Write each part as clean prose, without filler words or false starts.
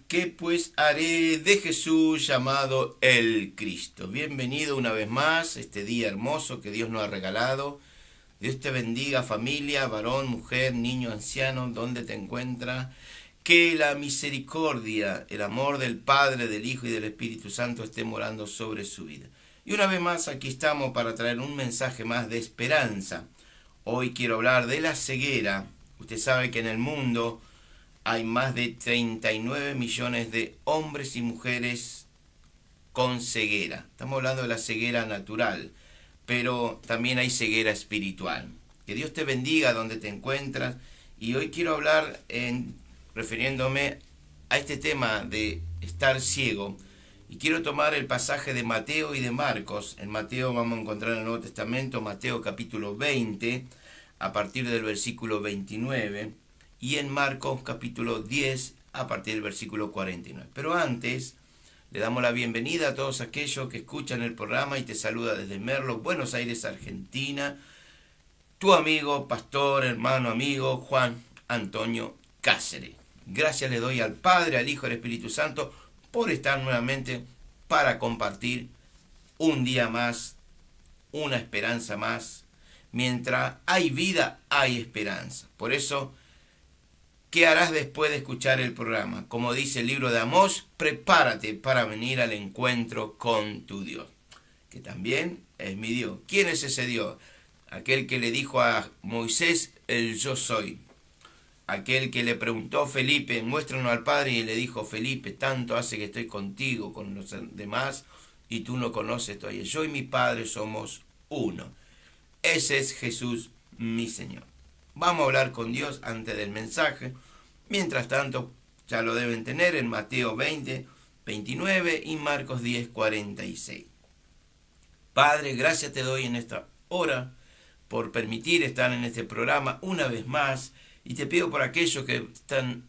¿Qué pues haré de Jesús llamado el Cristo? Bienvenido una vez más a este día hermoso que Dios nos ha regalado. Dios te bendiga, familia, varón, mujer, niño, anciano, donde te encuentras. Que la misericordia, el amor del Padre, del Hijo y del Espíritu Santo esté morando sobre su vida. Y una vez más aquí estamos para traer un mensaje más de esperanza. Hoy quiero hablar de la ceguera. Usted sabe que en el mundo hay más de 39 millones de hombres y mujeres con ceguera. Estamos hablando de la ceguera natural, pero también hay ceguera espiritual. Que Dios te bendiga donde te encuentras. Y hoy quiero hablar refiriéndome a este tema de estar ciego. Y quiero tomar el pasaje de Mateo y de Marcos. En Mateo vamos a encontrar en el Nuevo Testamento, Mateo capítulo 20, a partir del versículo 29. Y en Marcos capítulo 10 a partir del versículo 49. Pero antes le damos la bienvenida a todos aquellos que escuchan el programa y te saluda desde Merlo, Buenos Aires, Argentina, tu amigo, pastor, hermano, amigo Juan Antonio Cáceres. Gracias le doy al Padre, al Hijo y al Espíritu Santo por estar nuevamente para compartir un día más, una esperanza más. Mientras hay vida, hay esperanza. Por eso, ¿qué harás después de escuchar el programa? Como dice el libro de Amós, prepárate para venir al encuentro con tu Dios, que también es mi Dios. ¿Quién es ese Dios? Aquel que le dijo a Moisés, el yo soy. Aquel que le preguntó a Felipe, muéstranos al Padre, y le dijo, Felipe, tanto hace que estoy contigo, con los demás, y tú no conoces todavía. Yo y mi Padre somos uno. Ese es Jesús, mi Señor. Vamos a hablar con Dios antes del mensaje. Mientras tanto, ya lo deben tener en Mateo 20, 29 y Marcos 10, 46. Padre, gracias te doy en esta hora por permitir estar en este programa una vez más. Y te pido por aquellos que están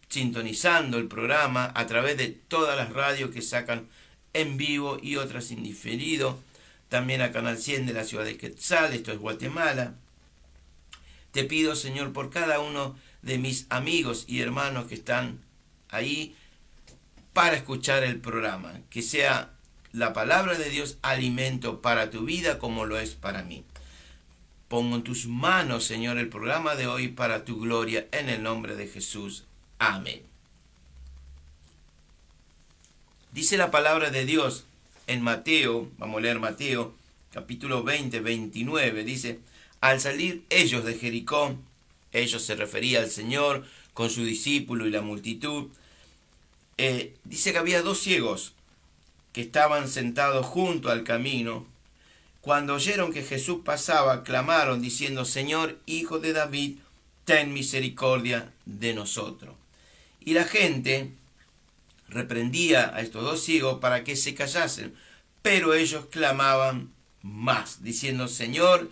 sintonizando el programa a través de todas las radios que sacan en vivo y otras en diferido. También a Canal 100 de la ciudad de Quetzal, esto es Guatemala. Te pido, Señor, por cada uno de mis amigos y hermanos que están ahí para escuchar el programa. Que sea la palabra de Dios alimento para tu vida como lo es para mí. Pongo en tus manos, Señor, el programa de hoy para tu gloria en el nombre de Jesús. Amén. Dice la palabra de Dios en Mateo, vamos a leer Mateo, capítulo 20, 29, dice, al salir ellos de Jericó, ellos se refería al Señor con su discípulo y la multitud, dice que había dos ciegos que estaban sentados junto al camino. Cuando oyeron que Jesús pasaba, clamaron diciendo, Señor, Hijo de David, ten misericordia de nosotros. Y la gente reprendía a estos dos ciegos para que se callasen, pero ellos clamaban más, diciendo, Señor,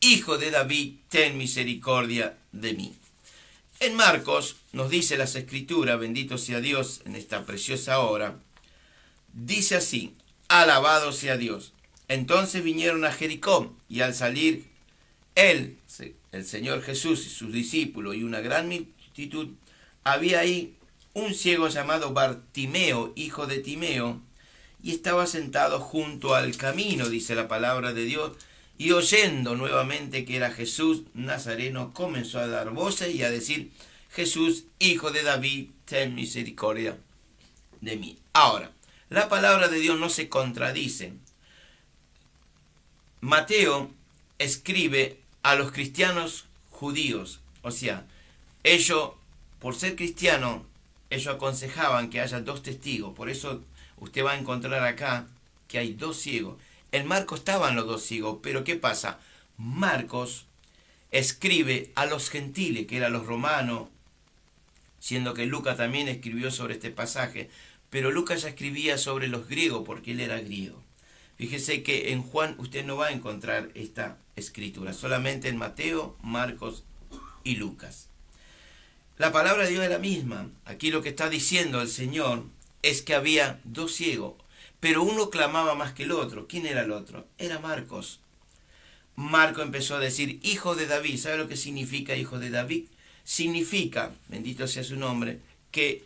Hijo de David, ten misericordia de mí. En Marcos nos dice las Escrituras, bendito sea Dios en esta preciosa hora, dice así, alabado sea Dios. Entonces vinieron a Jericó, y al salir él, el Señor Jesús y sus discípulos y una gran multitud, había ahí un ciego llamado Bartimeo, hijo de Timeo, y estaba sentado junto al camino, dice la palabra de Dios, y oyendo nuevamente que era Jesús Nazareno, comenzó a dar voces y a decir, Jesús, Hijo de David, ten misericordia de mí. Ahora, la palabra de Dios no se contradice. Mateo escribe a los cristianos judíos, o sea, ellos, por ser cristianos, ellos aconsejaban que haya dos testigos, por eso usted va a encontrar acá que hay dos ciegos. En Marcos estaban los dos ciegos, pero ¿qué pasa? Marcos escribe a los gentiles, que eran los romanos, siendo que Lucas también escribió sobre este pasaje, pero Lucas ya escribía sobre los griegos porque él era griego. Fíjese que en Juan usted no va a encontrar esta escritura, solamente en Mateo, Marcos y Lucas. La palabra de Dios es la misma. Aquí lo que está diciendo el Señor es que había dos ciegos, pero uno clamaba más que el otro. ¿Quién era el otro? Era Marcos. Marcos empezó a decir, hijo de David. ¿Sabe lo que significa hijo de David? Significa, bendito sea su nombre, que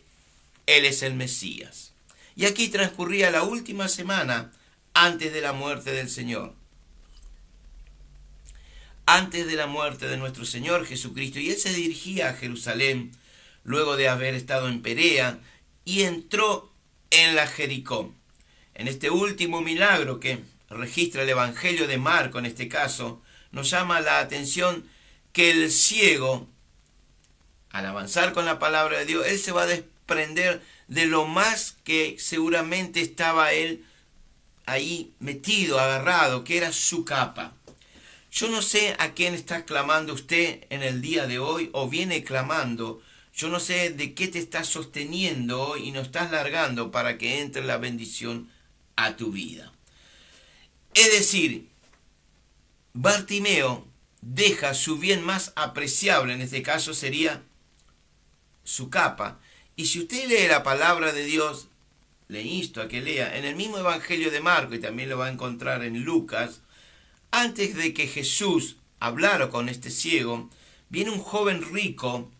Él es el Mesías. Y aquí transcurría la última semana antes de la muerte del Señor. Antes de la muerte de nuestro Señor Jesucristo. Y Él se dirigía a Jerusalén luego de haber estado en Perea y entró en la Jericó. En este último milagro que registra el Evangelio de Marco, en este caso, nos llama la atención que el ciego, al avanzar con la palabra de Dios, él se va a desprender de lo más que seguramente estaba él ahí metido, agarrado, que era su capa. Yo no sé a quién está clamando usted en el día de hoy o viene clamando. Yo no sé de qué te estás sosteniendo hoy y no estás largando para que entre la bendición a tu vida. Es decir, Bartimeo deja su bien más apreciable, en este caso sería su capa. Y si usted lee la palabra de Dios, le insto a que lea en el mismo Evangelio de Marco, y también lo va a encontrar en Lucas, antes de que Jesús hablara con este ciego, viene un joven rico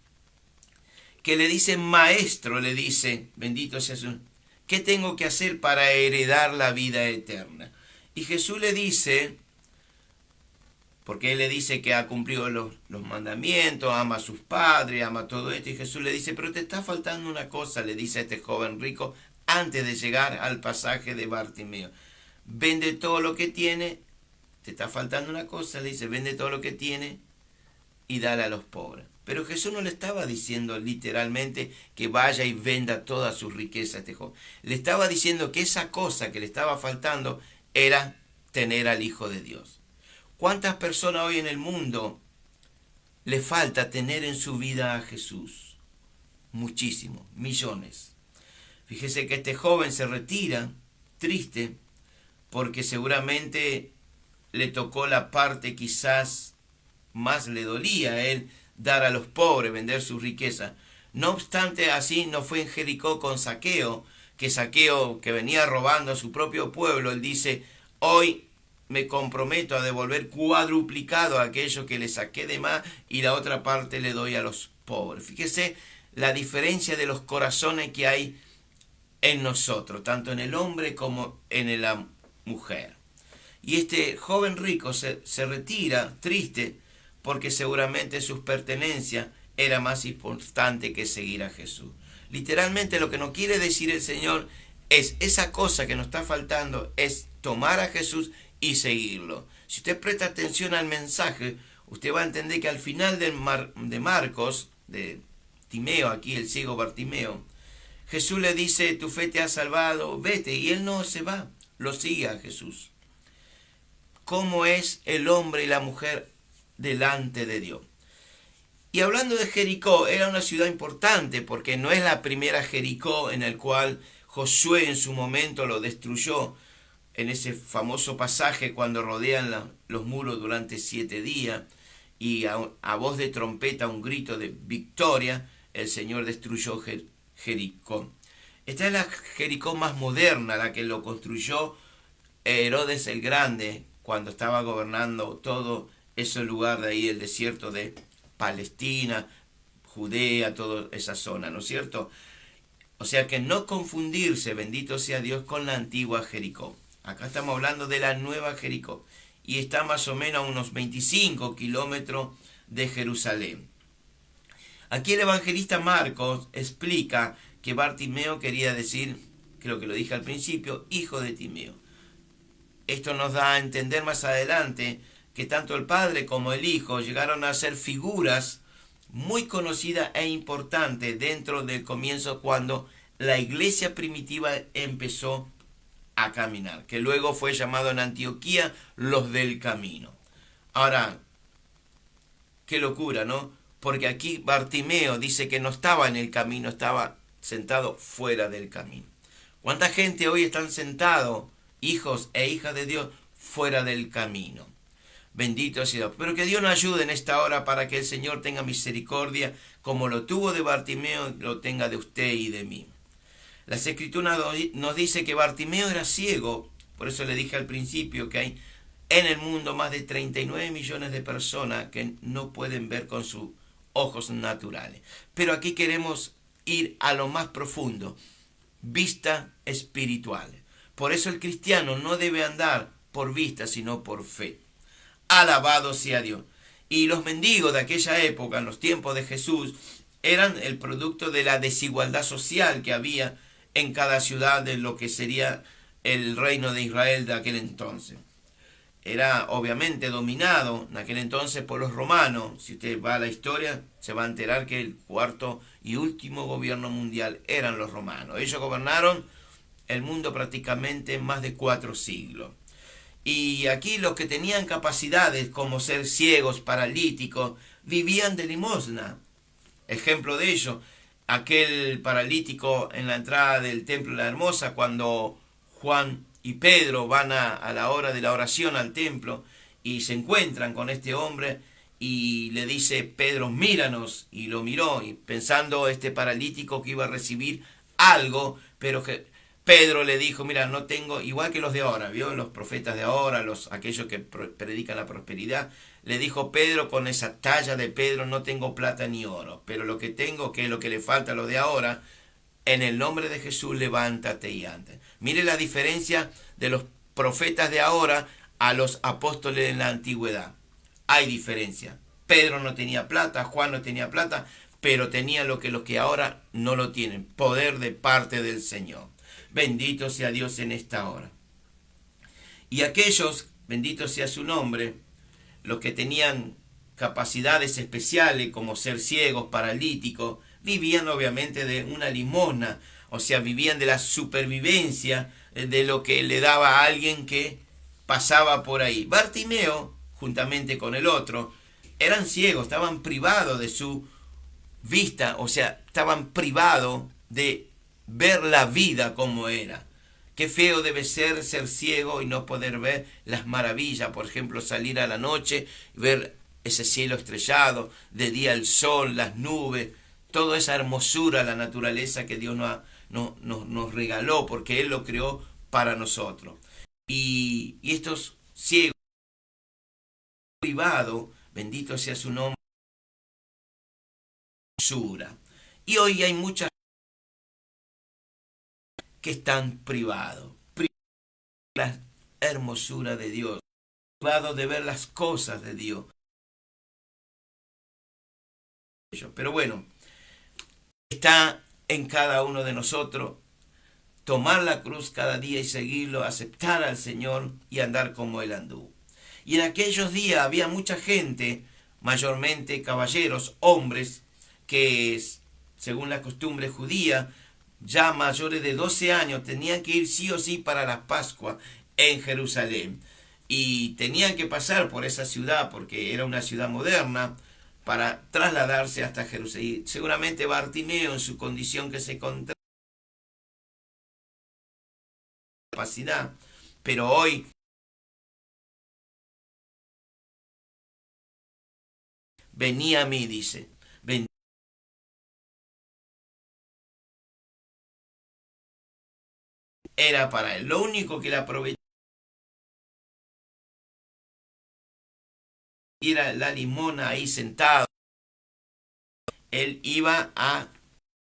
que le dice, maestro, le dice, bendito sea su, ¿qué tengo que hacer para heredar la vida eterna? Y Jesús le dice, porque él le dice que ha cumplido los mandamientos, ama a sus padres, ama todo esto, y Jesús le dice, pero te está faltando una cosa, le dice a este joven rico, antes de llegar al pasaje de Bartimeo. Vende todo lo que tiene, te está faltando una cosa, le dice, vende todo lo que tiene y dale a los pobres. Pero Jesús no le estaba diciendo literalmente que vaya y venda toda su riqueza a este joven. Le estaba diciendo que esa cosa que le estaba faltando era tener al Hijo de Dios. ¿Cuántas personas hoy en el mundo le falta tener en su vida a Jesús? Muchísimos, millones. Fíjese que este joven se retira triste porque seguramente le tocó la parte quizás más le dolía a él dar a los pobres, vender su riqueza. No obstante, así no fue en Jericó con Zaqueo, que venía robando a su propio pueblo. Él dice, hoy me comprometo a devolver cuadruplicado a aquello que le saqué de más y la otra parte le doy a los pobres. Fíjese la diferencia de los corazones que hay en nosotros, tanto en el hombre como en la mujer. Y este joven rico se retira triste porque seguramente sus pertenencias era más importante que seguir a Jesús. Literalmente lo que nos quiere decir el Señor es esa cosa que nos está faltando, es tomar a Jesús y seguirlo. Si usted presta atención al mensaje, usted va a entender que al final de Marcos, de Timeo, aquí el ciego Bartimeo, Jesús le dice, tu fe te ha salvado, vete, y él no se va, lo sigue a Jesús. ¿Cómo es el hombre y la mujer delante de Dios? Y hablando de Jericó, era una ciudad importante porque no es la primera Jericó en el cual Josué en su momento lo destruyó, en ese famoso pasaje cuando rodean los muros durante 7 días y a voz de trompeta, un grito de victoria, el Señor destruyó Jericó. Esta es la Jericó más moderna, la que lo construyó Herodes el Grande cuando estaba gobernando todo ese lugar de ahí, el desierto de Palestina, Judea, toda esa zona, ¿no es cierto? O sea que no confundirse, bendito sea Dios, con la antigua Jericó. Acá estamos hablando de la nueva Jericó y está más o menos a unos 25 kilómetros de Jerusalén. Aquí el evangelista Marcos explica que Bartimeo quería decir, creo que lo dije al principio, hijo de Timeo. Esto nos da a entender más adelante que tanto el padre como el hijo llegaron a ser figuras muy conocidas e importantes dentro del comienzo cuando la iglesia primitiva empezó a caminar, que luego fue llamado en Antioquía los del camino. Ahora, qué locura, ¿no? Porque aquí Bartimeo dice que no estaba en el camino, estaba sentado fuera del camino. ¿Cuánta gente hoy están sentados, hijos e hijas de Dios, fuera del camino? Bendito sea Dios. Pero que Dios nos ayude en esta hora para que el Señor tenga misericordia, como lo tuvo de Bartimeo, lo tenga de usted y de mí. Las Escrituras nos dice que Bartimeo era ciego, por eso le dije al principio que hay en el mundo más de 39 millones de personas que no pueden ver con sus ojos naturales. Pero aquí queremos ir a lo más profundo, vista espiritual. Por eso el cristiano no debe andar por vista, sino por fe. Alabado sea Dios. Y los mendigos de aquella época, en los tiempos de Jesús, eran el producto de la desigualdad social que había en cada ciudad de lo que sería el reino de Israel de aquel entonces. Era obviamente dominado en aquel entonces por los romanos. Si usted va a la historia, se va a enterar que el cuarto y último gobierno mundial eran los romanos. Ellos gobernaron el mundo prácticamente más de 4 siglos. Y aquí los que tenían capacidades como ser ciegos, paralíticos, vivían de limosna. Ejemplo de ello, aquel paralítico en la entrada del templo de la Hermosa, cuando Juan y Pedro van a la hora de la oración al templo y se encuentran con este hombre y le dice Pedro, míranos, y lo miró, y pensando este paralítico que iba a recibir algo, pero que Pedro le dijo, mira, no tengo, igual que los de ahora, ¿vio? Los profetas de ahora, aquellos que predican la prosperidad, le dijo Pedro con esa talla de Pedro, no tengo plata ni oro, pero lo que tengo, que es lo que le falta a los de ahora, en el nombre de Jesús, levántate y anda. Mire la diferencia de los profetas de ahora a los apóstoles en la antigüedad. Hay diferencia. Pedro no tenía plata, Juan no tenía plata, pero tenía lo que los que ahora no lo tienen, poder de parte del Señor. Bendito sea Dios en esta hora. Y aquellos, bendito sea su nombre, los que tenían capacidades especiales como ser ciegos, paralíticos, vivían obviamente de una limosna, o sea, vivían de la supervivencia de lo que le daba a alguien que pasaba por ahí. Bartimeo, juntamente con el otro, eran ciegos, estaban privados de su vista, o sea, estaban privados de ver la vida como era. Qué feo debe ser ciego y no poder ver las maravillas, por ejemplo, salir a la noche, ver ese cielo estrellado, de día el sol, las nubes, toda esa hermosura, la naturaleza que Dios nos regaló, porque Él lo creó para nosotros. Y estos ciegos privados, bendito sea su nombre, hermosura. Y hoy hay muchas que están privados de la hermosura de Dios, privados de ver las cosas de Dios. Pero bueno, está en cada uno de nosotros tomar la cruz cada día y seguirlo, aceptar al Señor y andar como Él anduvo. Y en aquellos días había mucha gente, mayormente caballeros, hombres, que según la costumbre judía, ya mayores de 12 años, tenían que ir sí o sí para la Pascua en Jerusalén. Y tenían que pasar por esa ciudad, porque era una ciudad moderna, para trasladarse hasta Jerusalén. Seguramente Bartimeo, en su condición que se encontraba, capacidad, pero hoy venía a mí, dice, era para él. Lo único que le aprovechó era la limona ahí sentado. Él iba a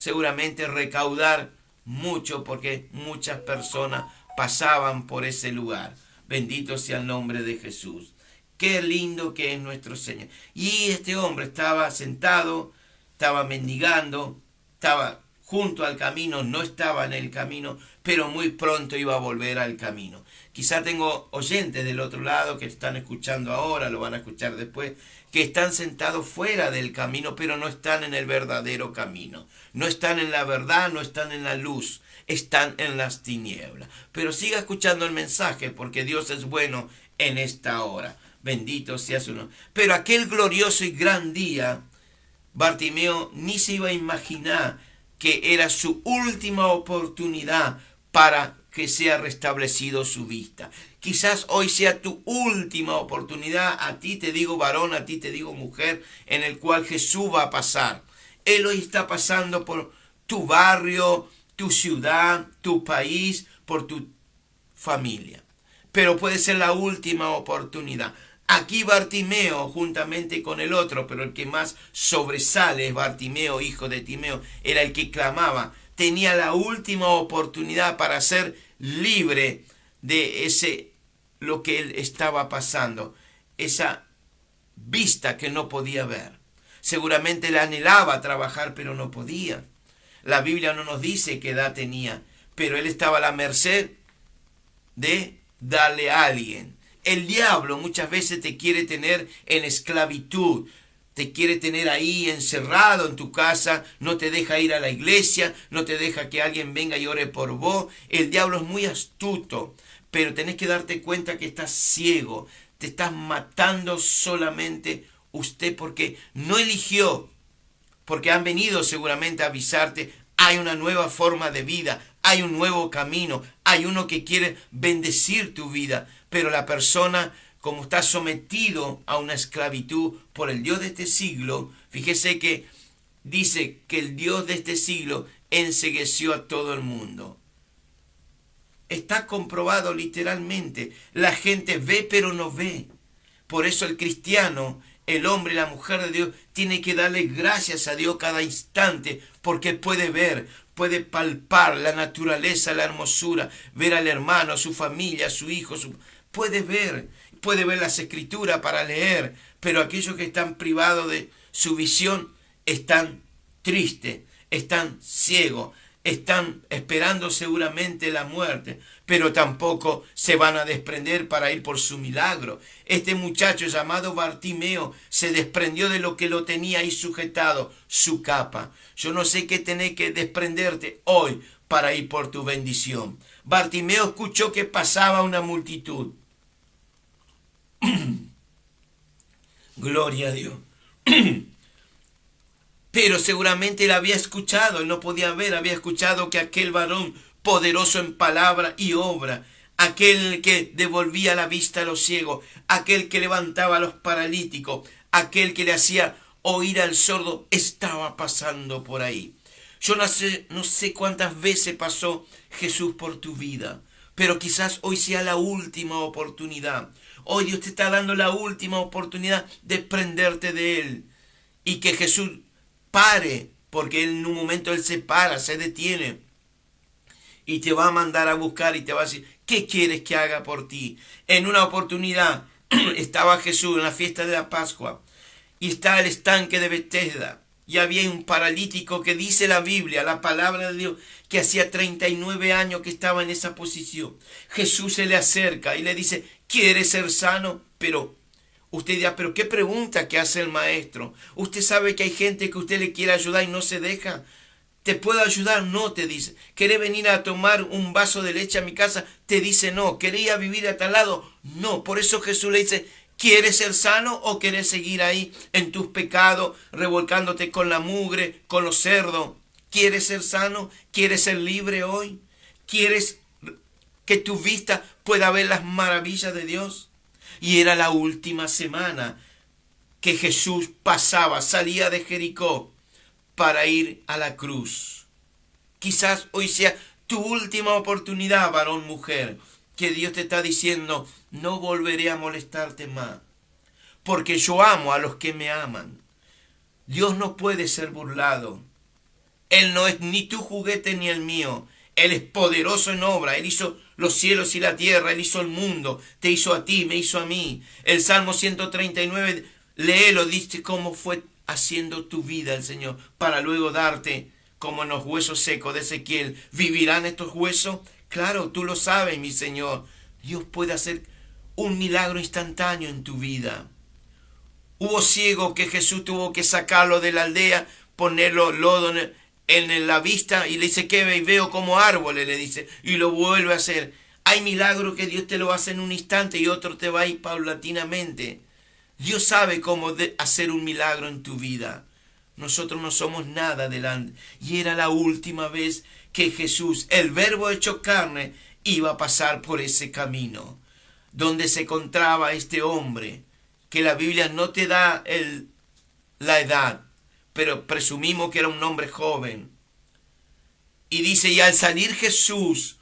seguramente recaudar mucho porque muchas personas pasaban por ese lugar. Bendito sea el nombre de Jesús. Qué lindo que es nuestro Señor. Y este hombre estaba sentado, estaba mendigando, estaba junto al camino, no estaba en el camino, pero muy pronto iba a volver al camino. Quizá tengo oyentes del otro lado que están escuchando ahora, lo van a escuchar después, que están sentados fuera del camino, pero no están en el verdadero camino. No están en la verdad, no están en la luz, están en las tinieblas. Pero siga escuchando el mensaje, porque Dios es bueno en esta hora. Bendito sea su nombre. Pero aquel glorioso y gran día, Bartimeo ni se iba a imaginar que era su última oportunidad para que sea restablecido su vista. Quizás hoy sea tu última oportunidad, a ti te digo varón, a ti te digo mujer, en el cual Jesús va a pasar. Él hoy está pasando por tu barrio, tu ciudad, tu país, por tu familia. Pero puede ser la última oportunidad. Aquí Bartimeo, juntamente con el otro, pero el que más sobresale es Bartimeo, hijo de Timeo, era el que clamaba. Tenía la última oportunidad para ser libre de lo que él estaba pasando, esa vista que no podía ver. Seguramente le anhelaba trabajar, pero no podía. La Biblia no nos dice qué edad tenía, pero él estaba a la merced de darle a alguien. El diablo muchas veces te quiere tener en esclavitud, te quiere tener ahí encerrado en tu casa, no te deja ir a la iglesia, no te deja que alguien venga y ore por vos. El diablo es muy astuto, pero tenés que darte cuenta que estás ciego, te estás matando solamente usted porque no eligió, porque han venido seguramente a avisarte, hay una nueva forma de vida, hay un nuevo camino, hay uno que quiere bendecir tu vida, pero la persona, como está sometido a una esclavitud por el Dios de este siglo, fíjese que dice que el Dios de este siglo encegueció a todo el mundo. Está comprobado literalmente. La gente ve pero no ve. Por eso el cristiano, el hombre y la mujer de Dios, tiene que darle gracias a Dios cada instante, porque puede ver, puede palpar la naturaleza, la hermosura, ver al hermano, a su familia, a su hijo, puede ver las escrituras para leer, pero aquellos que están privados de su visión están tristes, están ciegos, están esperando seguramente la muerte, pero tampoco se van a desprender para ir por su milagro. Este muchacho llamado Bartimeo se desprendió de lo que lo tenía ahí sujetado, su capa. Yo no sé qué tenés que desprenderte hoy para ir por tu bendición. Bartimeo escuchó que pasaba una multitud. Gloria a Dios. Pero seguramente él había escuchado, él no podía ver, había escuchado que aquel varón poderoso en palabra y obra, aquel que devolvía la vista a los ciegos, aquel que levantaba a los paralíticos, aquel que le hacía oír al sordo, estaba pasando por ahí. Yo no sé cuántas veces pasó Jesús por tu vida, pero quizás hoy sea la última oportunidad. Hoy Dios te está dando la última oportunidad de prenderte de Él y que Jesús pare, porque en un momento Él se para, se detiene y te va a mandar a buscar y te va a decir, ¿qué quieres que haga por ti? En una oportunidad estaba Jesús en la fiesta de la Pascua y está el estanque de Betesda y había un paralítico que dice la Biblia, la palabra de Dios, que hacía 39 años que estaba en esa posición. Jesús se le acerca y le dice, ¿quieres ser sano? Pero usted dirá, pero qué pregunta que hace el maestro. Usted sabe que hay gente que usted le quiere ayudar y no se deja. ¿Te puedo ayudar? No, te dice. ¿Querés venir a tomar un vaso de leche a mi casa? Te dice no. ¿Querés ir a vivir a tal lado? No. Por eso Jesús le dice, ¿quieres ser sano o querés seguir ahí en tus pecados, revolcándote con la mugre, con los cerdos? ¿Quieres ser sano? ¿Quieres ser libre hoy? ¿Quieres que tu vista pueda ver las maravillas de Dios? Y era la última semana que Jesús pasaba, salía de Jericó para ir a la cruz. Quizás hoy sea tu última oportunidad, varón, mujer, que Dios te está diciendo, no volveré a molestarte más, porque yo amo a los que me aman. Dios no puede ser burlado. Él no es ni tu juguete ni el mío. Él es poderoso en obra. Él hizo los cielos y la tierra. Él hizo el mundo. Te hizo a ti, me hizo a mí. El Salmo 139, léelo, dice cómo fue haciendo tu vida el Señor, para luego darte, como en los huesos secos de Ezequiel. ¿Vivirán estos huesos? Claro, tú lo sabes, mi Señor. Dios puede hacer un milagro instantáneo en tu vida. Hubo ciego que Jesús tuvo que sacarlo de la aldea, ponerlo lodo en la vista y le dice, ¿qué ve? Y veo como árboles, le dice, y lo vuelve a hacer. Hay milagros que Dios te lo hace en un instante y otro te va a ir paulatinamente. Dios sabe cómo hacer un milagro en tu vida. Nosotros no somos nada delante. Y era la última vez que Jesús, el Verbo hecho carne, iba a pasar por ese camino, donde se encontraba este hombre, que la Biblia no te da la edad, pero presumimos que era un hombre joven. Y dice, y al salir Jesús,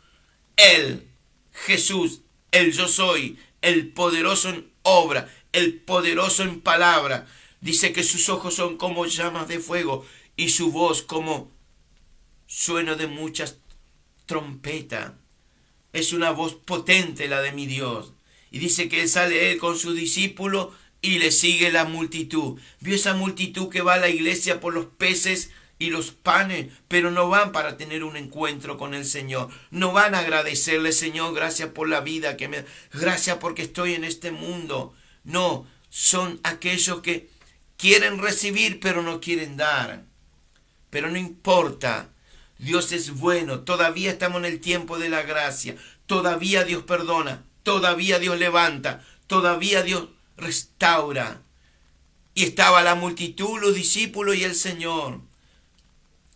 Jesús, el yo soy, el poderoso en obra, el poderoso en palabra. Dice que sus ojos son como llamas de fuego y su voz como sueno de muchas trompetas. Es una voz potente la de mi Dios. Y dice que sale él con su discípulo y le sigue la multitud. Vio esa multitud que va a la iglesia por los peces y los panes, pero no van para tener un encuentro con el Señor. No van a agradecerle, Señor, gracias por la vida que me da. Gracias porque estoy en este mundo. No, son aquellos que quieren recibir, pero no quieren dar. Pero no importa. Dios es bueno. Todavía estamos en el tiempo de la gracia. Todavía Dios perdona. Todavía Dios levanta. Todavía Dios restaura. Y estaba la multitud, los discípulos y el Señor.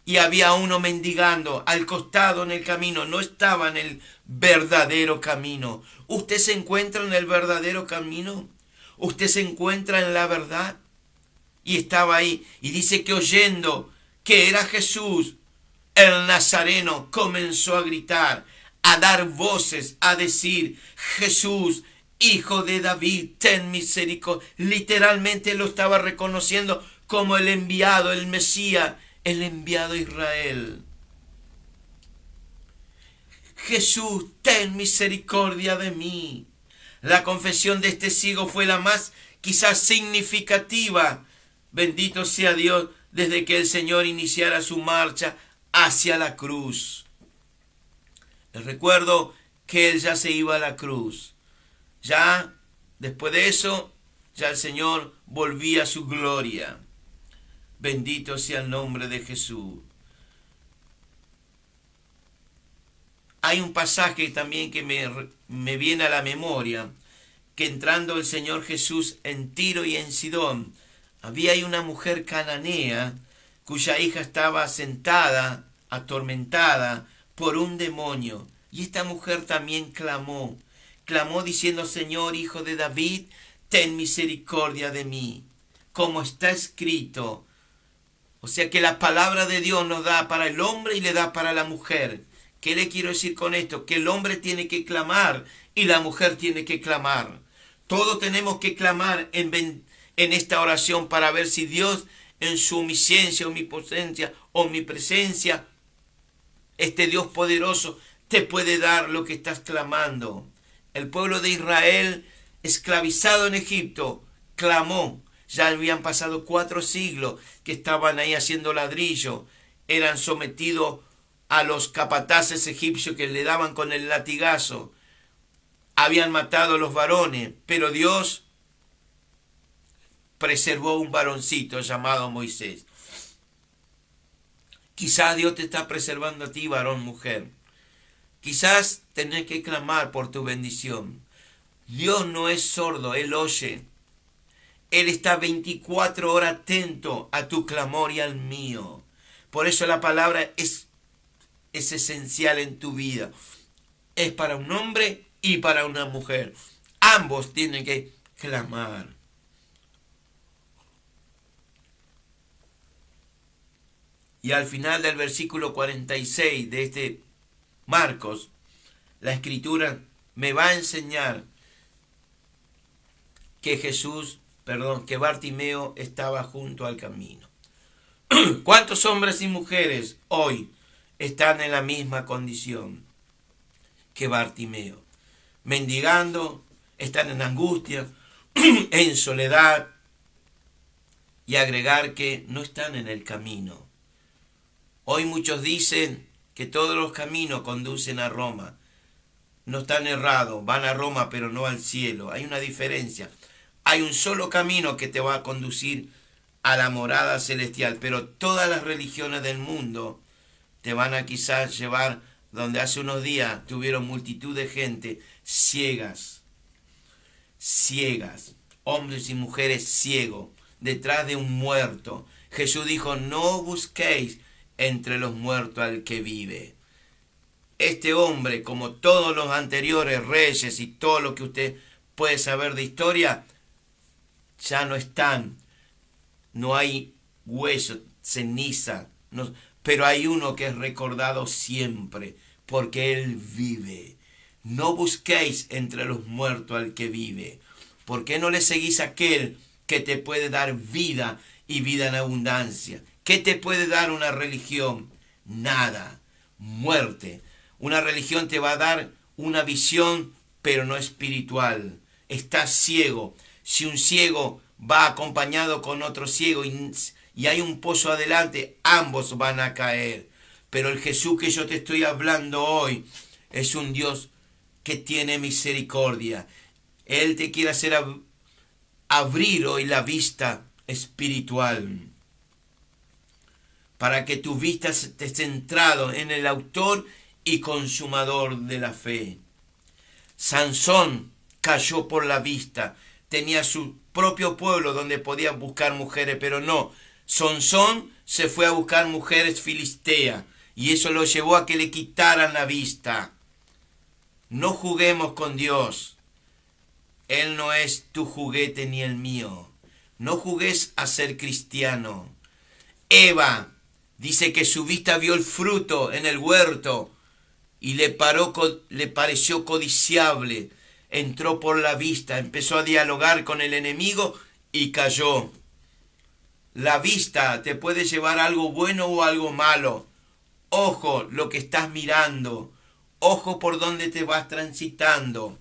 Y había uno mendigando al costado en el camino. No estaba en el verdadero camino. ¿Usted se encuentra en el verdadero camino? ¿Usted se encuentra en la verdad? Y estaba ahí. Y dice que oyendo que era Jesús, el Nazareno, comenzó a gritar, a dar voces, a decir: Jesús, Hijo de David, ten misericordia. Literalmente lo estaba reconociendo como el enviado, el Mesías, el enviado a Israel. Jesús, ten misericordia de mí. La confesión de este ciego fue la más quizás significativa. Bendito sea Dios, desde que el Señor iniciara su marcha hacia la cruz. Les recuerdo que Él ya se iba a la cruz. Ya, después de eso, ya el Señor volvía a su gloria. Bendito sea el nombre de Jesús. Hay un pasaje también que me viene a la memoria, que entrando el Señor Jesús en Tiro y en Sidón, había ahí una mujer cananea cuya hija estaba sentada, atormentada por un demonio. Y esta mujer también clamó diciendo: Señor, Hijo de David, ten misericordia de mí, como está escrito. O sea que la palabra de Dios nos da para el hombre y le da para la mujer. ¿Qué le quiero decir con esto? Que el hombre tiene que clamar y la mujer tiene que clamar. Todos tenemos que clamar en esta oración para ver si Dios, en su omnisciencia, omnipotencia, omnipresencia, este Dios poderoso, te puede dar lo que estás clamando. El pueblo de Israel, esclavizado en Egipto, clamó. Ya habían pasado 4 siglos que estaban ahí haciendo ladrillo. Eran sometidos a los capataces egipcios que le daban con el latigazo. Habían matado a los varones, pero Dios preservó un varoncito llamado Moisés. Quizás Dios te está preservando a ti, varón, mujer. Quizás tenés que clamar por tu bendición. Dios no es sordo, Él oye. Él está 24 horas atento a tu clamor y al mío. Por eso la palabra es esencial en tu vida. Es para un hombre y para una mujer. Ambos tienen que clamar. Y al final del versículo 46 de este Marcos, la Escritura me va a enseñar que Bartimeo estaba junto al camino. ¿Cuántos hombres y mujeres hoy están en la misma condición que Bartimeo? Mendigando, están en angustia, en soledad, y agregar que no están en el camino. Hoy muchos dicen que todos los caminos conducen a Roma. No están errados, van a Roma pero no al cielo. Hay una diferencia. Hay un solo camino que te va a conducir a la morada celestial, pero todas las religiones del mundo te van a quizás llevar donde hace unos días tuvieron multitud de gente ciegas, hombres y mujeres ciegos, detrás de un muerto. Jesús dijo: no busquéis entre los muertos al que vive. Este hombre, como todos los anteriores reyes y todo lo que usted puede saber de historia, ya no están. No hay hueso, ceniza, pero hay uno que es recordado siempre, porque Él vive. No busquéis entre los muertos al que vive, ¿Por qué no le seguís a aquel que te puede dar vida y vida en abundancia? ¿Qué te puede dar una religión? Nada. Muerte. Una religión te va a dar una visión, pero no espiritual. Estás ciego. Si un ciego va acompañado con otro ciego y hay un pozo adelante, ambos van a caer. Pero el Jesús que yo te estoy hablando hoy es un Dios que tiene misericordia. Él te quiere hacer abrir hoy la vista espiritual, para que tu vista esté centrado en el autor y consumador de la fe. Sansón cayó por la vista, tenía su propio pueblo donde podía buscar mujeres, pero no. Sansón se fue a buscar mujeres filisteas y eso lo llevó a que le quitaran la vista. No juguemos con Dios. Él no es tu juguete ni el mío. No jugues a ser cristiano. Eva dice que su vista vio el fruto en el huerto y le pareció codiciable. Entró por la vista, empezó a dialogar con el enemigo y cayó. La vista te puede llevar a algo bueno o algo malo. Ojo lo que estás mirando. Ojo por dónde te vas transitando.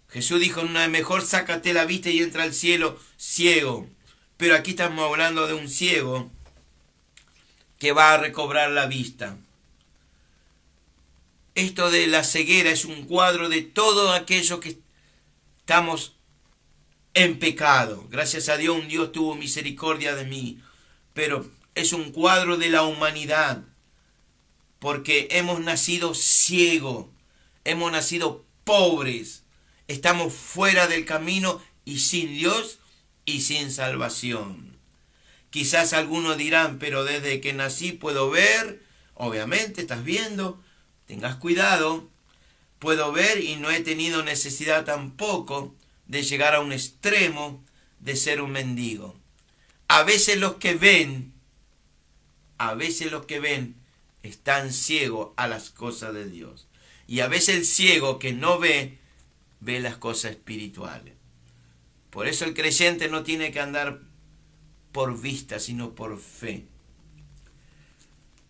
Jesús dijo, no, mejor sácate la vista y entra al cielo ciego. Pero aquí estamos hablando de un ciego que va a recobrar la vista. Esto de la ceguera es un cuadro de todo aquello que estamos en pecado. Gracias a Dios, un Dios tuvo misericordia de mí. Pero es un cuadro de la humanidad. Porque hemos nacido ciegos. Hemos nacido pobres. Estamos fuera del camino y sin Dios y sin salvación. Quizás algunos dirán, pero desde que nací puedo ver. Obviamente, estás viendo. Tengas cuidado. Puedo ver y no he tenido necesidad tampoco de llegar a un extremo de ser un mendigo. A veces los que ven están ciegos a las cosas de Dios. Y a veces el ciego que no ve las cosas espirituales. Por eso el creyente no tiene que andar por vista, sino por fe.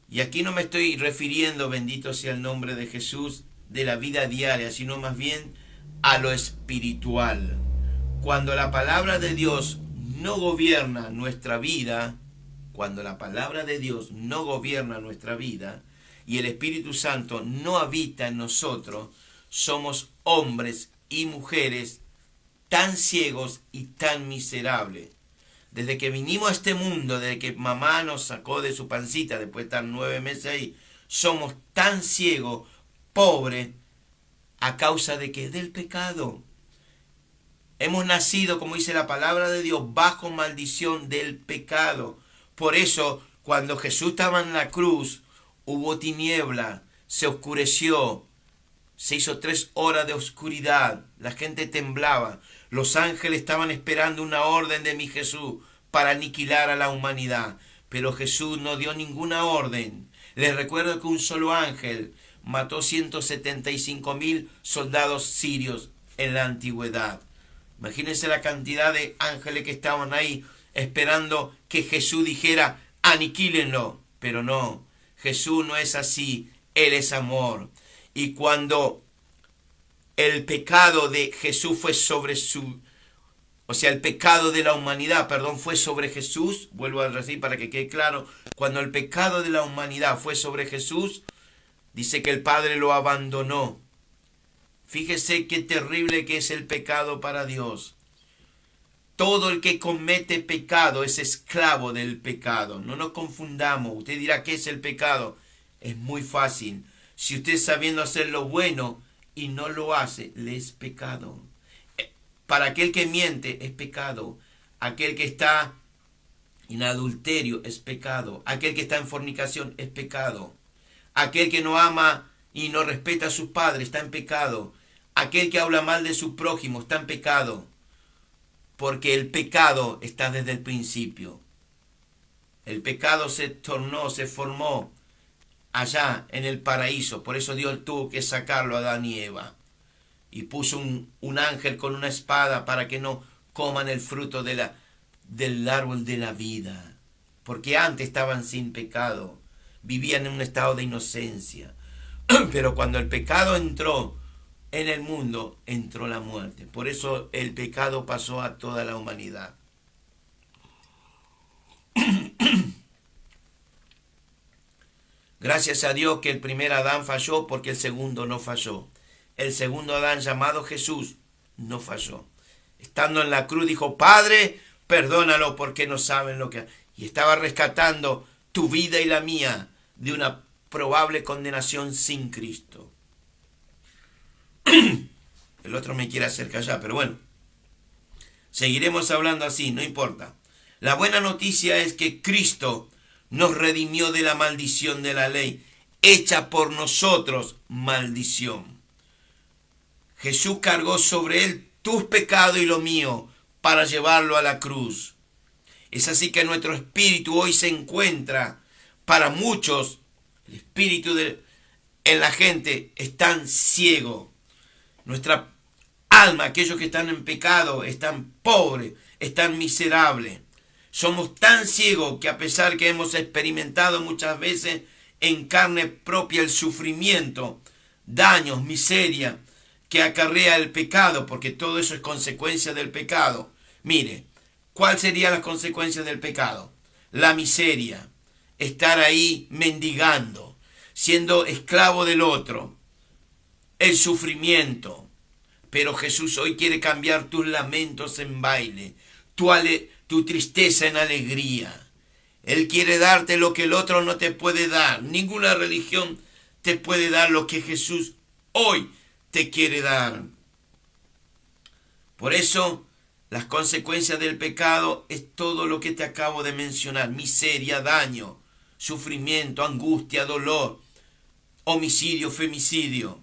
Y aquí no me estoy refiriendo, bendito sea el nombre de Jesús, de la vida diaria, sino más bien a lo espiritual. Cuando la palabra de Dios no gobierna nuestra vida, y el Espíritu Santo no habita en nosotros, somos hombres y mujeres tan ciegos y tan miserables. Desde que vinimos a este mundo, desde que mamá nos sacó de su pancita, después de estar 9 meses ahí, somos tan ciegos, pobres, a causa de que del pecado. Hemos nacido, como dice la palabra de Dios, bajo maldición del pecado. Por eso, cuando Jesús estaba en la cruz, hubo tiniebla, se oscureció, se hizo 3 horas de oscuridad, la gente temblaba, los ángeles estaban esperando una orden de mi Jesús para aniquilar a la humanidad, pero Jesús no dio ninguna orden. Les recuerdo que un solo ángel mató 175,000 soldados sirios en la antigüedad. Imagínense la cantidad de ángeles que estaban ahí esperando que Jesús dijera, aniquílenlo, pero no, Jesús no es así, Él es amor. Y cuando el pecado de Jesús fue sobre el pecado de la humanidad, fue sobre Jesús, vuelvo a decir para que quede claro, cuando el pecado de la humanidad fue sobre Jesús, dice que el Padre lo abandonó. Fíjese qué terrible que es el pecado para Dios. Todo el que comete pecado es esclavo del pecado. No nos confundamos. Usted dirá, ¿qué es el pecado? Es muy fácil. Si usted sabiendo hacer lo bueno y no lo hace, le es pecado. Para aquel que miente es pecado. Aquel que está en adulterio es pecado. Aquel que está en fornicación es pecado. Aquel que no ama y no respeta a sus padres está en pecado. Aquel que habla mal de su prójimo está en pecado. Porque el pecado está desde el principio. El pecado se formó allá en el paraíso. Por eso Dios tuvo que sacarlo a Adán y Eva. y puso un ángel con una espada para que no coman el fruto del árbol de la vida, porque antes estaban sin pecado, vivían en un estado de inocencia. Pero cuando el pecado entró en el mundo, entró la muerte. Por eso el pecado pasó a toda la humanidad. Gracias a Dios que el primer Adán falló, porque el segundo no falló. El segundo Adán, llamado Jesús, no falló. Estando en la cruz dijo: Padre, perdónalo porque no saben lo que... Y estaba rescatando tu vida y la mía de una probable condenación sin Cristo. El otro me quiere hacer callar, pero bueno. Seguiremos hablando así, no importa. La buena noticia es que Cristo nos redimió de la maldición de la ley, hecha por nosotros maldición. Jesús cargó sobre él tus pecados y lo mío para llevarlo a la cruz. Es así que nuestro espíritu hoy se encuentra, para muchos, el espíritu en la gente están ciego. Nuestra alma, aquellos que están en pecado, están pobres, están miserables. Somos tan ciegos que, a pesar que hemos experimentado muchas veces en carne propia el sufrimiento, daños, miseria que acarrea el pecado, porque todo eso es consecuencia del pecado. Mire, ¿cuál sería la consecuencia del pecado? La miseria, estar ahí mendigando, siendo esclavo del otro, el sufrimiento. Pero Jesús hoy quiere cambiar tus lamentos en baile, tu tristeza en alegría. Él quiere darte lo que el otro no te puede dar. Ninguna religión te puede dar lo que Jesús hoy te quiere dar. Por eso, las consecuencias del pecado es todo lo que te acabo de mencionar: miseria, daño, sufrimiento, angustia, dolor, homicidio, femicidio.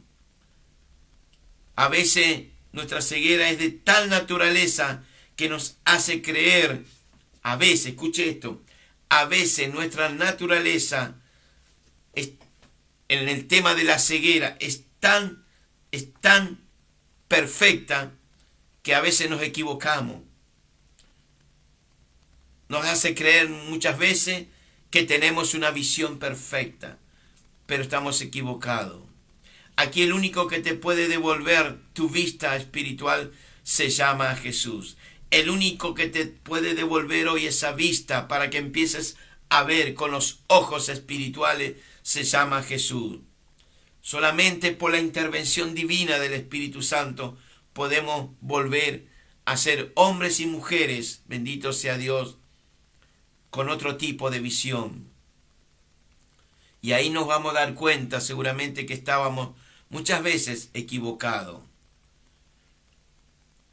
A veces nuestra ceguera es de tal naturaleza que nos hace creer, a veces, escuche esto, a veces nuestra naturaleza en el tema de la ceguera es tan perfecta que a veces nos equivocamos. Nos hace creer muchas veces que tenemos una visión perfecta, pero estamos equivocados. Aquí el único que te puede devolver tu vista espiritual se llama Jesús. El único que te puede devolver hoy esa vista para que empieces a ver con los ojos espirituales se llama Jesús. Solamente por la intervención divina del Espíritu Santo podemos volver a ser hombres y mujeres, bendito sea Dios, con otro tipo de visión. Y ahí nos vamos a dar cuenta seguramente que estábamos muchas veces equivocados.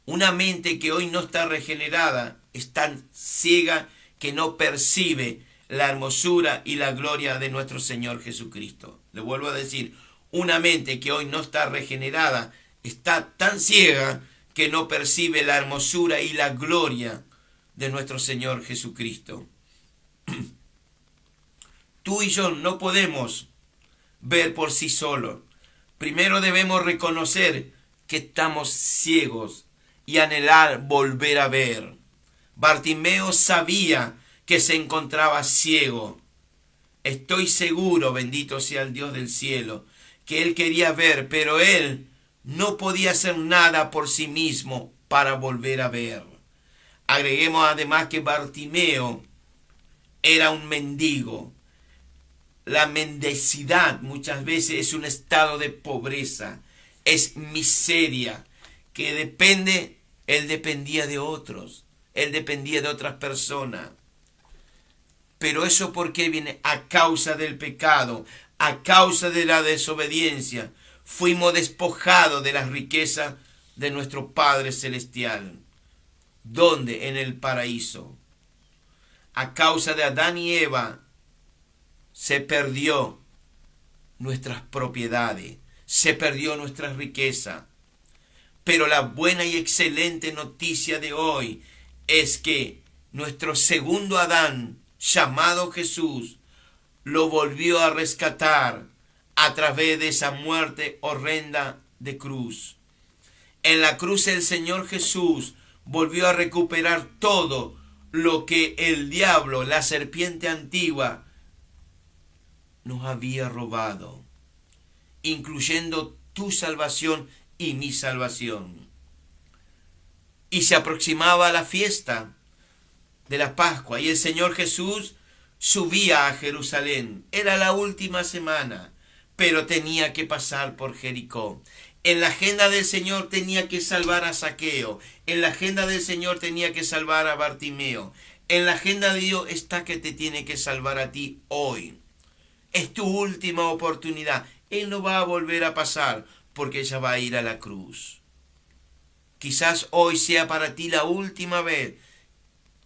Una mente que hoy no está regenerada es tan ciega que no percibe la hermosura y la gloria de nuestro Señor Jesucristo. Le vuelvo a decir, una mente que hoy no está regenerada está tan ciega que no percibe la hermosura y la gloria de nuestro Señor Jesucristo. Tú y yo no podemos ver por sí solos. Primero debemos reconocer que estamos ciegos y anhelar volver a ver. Bartimeo sabía que se encontraba ciego. Estoy seguro, bendito sea el Dios del cielo, que él quería ver, pero él no podía hacer nada por sí mismo para volver a ver. Agreguemos además que Bartimeo era un mendigo. La mendicidad muchas veces es un estado de pobreza, es miseria, que él dependía de otros, él dependía de otras personas. Pero eso ¿por qué viene? A causa del pecado, a causa de la desobediencia. Fuimos despojados de las riquezas de nuestro Padre Celestial. ¿Dónde? En el paraíso. A causa de Adán y Eva se perdió nuestras propiedades, se perdió nuestra riqueza. Pero la buena y excelente noticia de hoy es que nuestro segundo Adán, llamado Jesús, lo volvió a rescatar a través de esa muerte horrenda de cruz. En la cruz el Señor Jesús volvió a recuperar todo lo que el diablo, la serpiente antigua, nos había robado, incluyendo tu salvación y mi salvación. Y se aproximaba la fiesta de la Pascua y el Señor Jesús subía a Jerusalén. Era la última semana, pero tenía que pasar por Jericó. En la agenda del Señor tenía que salvar a Zaqueo. En la agenda del Señor tenía que salvar a Bartimeo. En la agenda de Dios está que te tiene que salvar a ti hoy. Es tu última oportunidad. Él no va a volver a pasar porque ella va a ir a la cruz. Quizás hoy sea para ti la última vez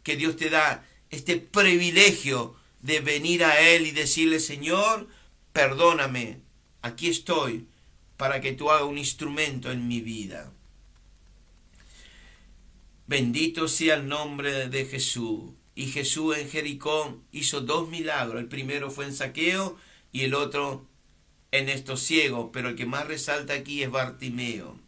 que Dios te da este privilegio de venir a Él y decirle: Señor, perdóname, aquí estoy para que tú hagas un instrumento en mi vida. Bendito sea el nombre de Jesús. Y Jesús en Jericó hizo 2 milagros. El primero fue en Zaqueo y el otro en estos ciegos. Pero el que más resalta aquí es Bartimeo.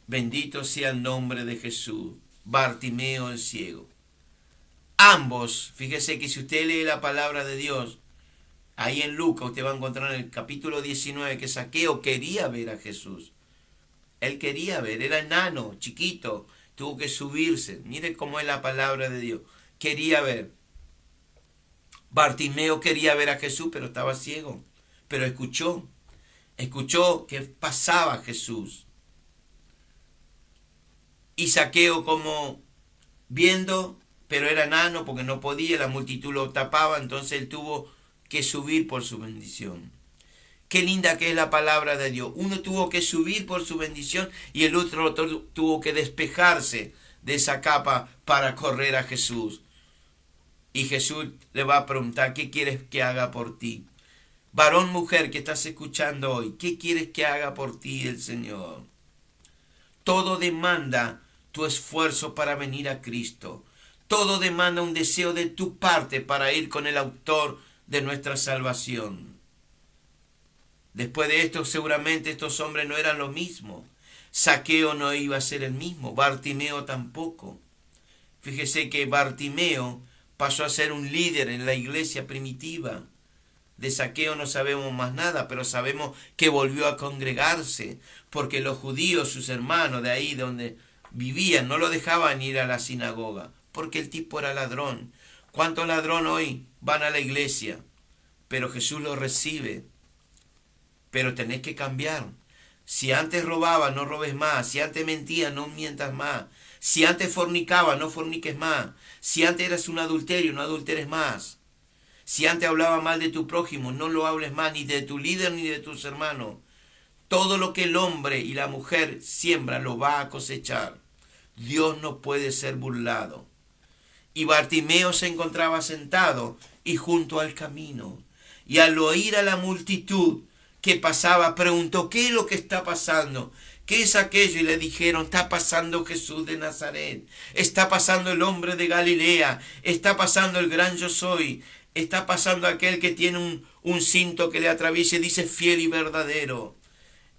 Bendito sea el nombre de Jesús. Bartimeo el ciego. Ambos, fíjese que si usted lee la palabra de Dios, ahí en Lucas usted va a encontrar en el capítulo 19 que Zaqueo quería ver a Jesús. Él quería ver, era enano, chiquito, tuvo que subirse. Mire cómo es la palabra de Dios. Quería ver. Bartimeo quería ver a Jesús, pero estaba ciego. Pero escuchó que pasaba Jesús. Y Zaqueo como viendo, pero era enano porque no podía, la multitud lo tapaba, entonces él tuvo que subir por su bendición. Qué linda que es la palabra de Dios. Uno tuvo que subir por su bendición y el otro tuvo que despejarse de esa capa para correr a Jesús. Y Jesús le va a preguntar: ¿qué quieres que haga por ti? Varón, mujer que estás escuchando hoy, ¿qué quieres que haga por ti el Señor? Todo demanda tu esfuerzo para venir a Cristo. Todo demanda un deseo de tu parte para ir con el autor de nuestra salvación. Después de esto, seguramente estos hombres no eran lo mismo. Zaqueo no iba a ser el mismo, Bartimeo tampoco. Fíjese que Bartimeo pasó a ser un líder en la iglesia primitiva. De Zaqueo no sabemos más nada, pero sabemos que volvió a congregarse, porque los judíos, sus hermanos de ahí donde vivían, no lo dejaban ir a la sinagoga, porque el tipo era ladrón. ¿Cuántos ladrones hoy van a la iglesia? Pero Jesús los recibe. Pero tenés que cambiar. Si antes robaba, no robes más. Si antes mentía, no mientas más. Si antes fornicaba, no forniques más. Si antes eras un adulterio, no adulteres más. Si antes hablaba mal de tu prójimo, no lo hables más, ni de tu líder ni de tus hermanos. Todo lo que el hombre y la mujer siembra lo va a cosechar. Dios no puede ser burlado. Y Bartimeo se encontraba sentado y junto al camino. Y al oír a la multitud que pasaba, preguntó: ¿qué es lo que está pasando? ¿Qué es aquello? Y le dijeron: está pasando Jesús de Nazaret. Está pasando el hombre de Galilea. Está pasando el gran yo soy. Está pasando aquel que tiene un cinto que le atraviesa y dice: fiel y verdadero.